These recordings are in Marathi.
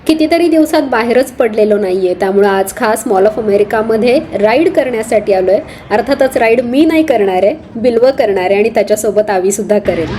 कितीतरी दिवसात बाहेरच पडलेलो नाहीये, त्यामुळे आज खास मॉल ऑफ अमेरिकामध्ये राईड करण्यासाठी आलोय. अर्थातच राईड मी नाही करणार आहे, बिल्व करणार आहे आणि त्याच्यासोबत आवी सुद्धा करेल.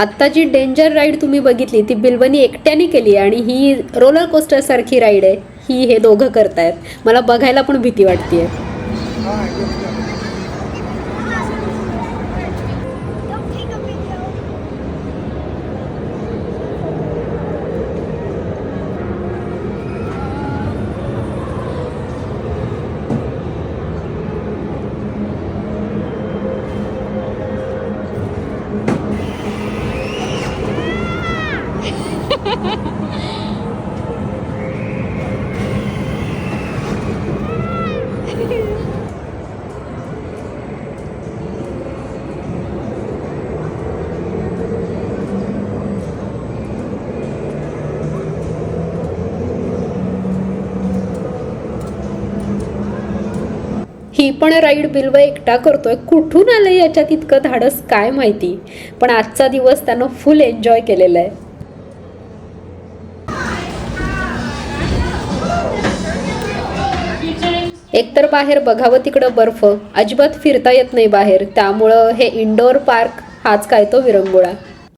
आत्ता जी डेंजर राईड तुम्ही बघितली ती बिल्वनी एकट्याने केली आणि ही रोलर कोस्टर सारखी राईड आहे. ही हे दोघं करतायत. मला बघायला पण भीती वाटतेय. ही पण राईड बिल्व एकटा करतोय. कुठून आलं याच्यात इतकं धाडस काय माहिती, पण आजचा दिवस त्यानं फुल एन्जॉय केलेला आहे. एकतर बाहेर बघावं तिकडं बर्फ, अजिबात फिरता येत नाही बाहेर, त्यामुळं हे इंडोर पार्क हाच काय तो विरंगुळा.